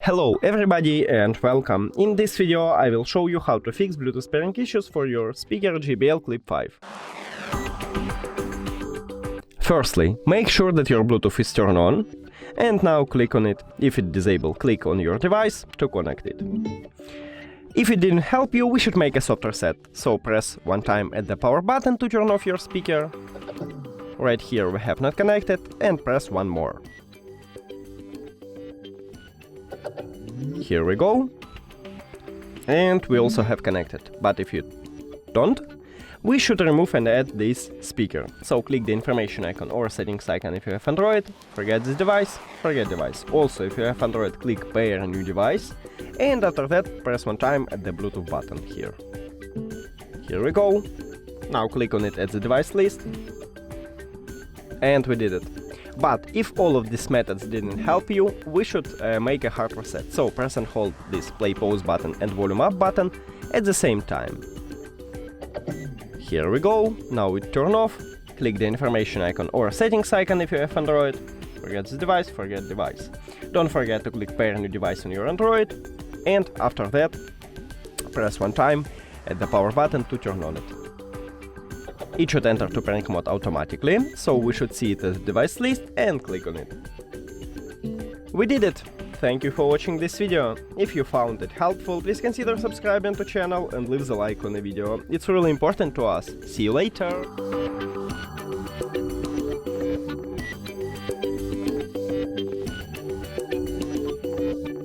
Hello everybody and welcome. In this video I will show you how to fix Bluetooth pairing issues for your speaker JBL Clip 5. Firstly, make sure that your Bluetooth is turned on, and now click on it. If it's disabled, click on your device to connect it. If it didn't help you, we should make a soft reset, so press one time at the power button to turn off your speaker. Right here we have not connected, and press one more. Here we go. And we also have connected, but if you don't, we should remove and add this speaker. So click the information icon or settings icon if you have Android, forget this device, forget device. Also if you have Android, click pair a new device, and after that press one time at the Bluetooth button here. Here we go. Now click on it at the device list. And we did it. But if all of these methods didn't help you, we should make a hard reset. So press and hold this play pause button and volume up button at the same time. Here we go. Now we turn off. Click the information icon or settings icon if you have Android. Forget this device, forget device. Don't forget to click pair a new device on your Android. And after that, press one time at the power button to turn on it. It should enter to pairing mode automatically, so we should see it as a device list and click on it. We did it! Thank you for watching this video. If you found it helpful, please consider subscribing to the channel and leave the like on the video. It's really important to us. See you later!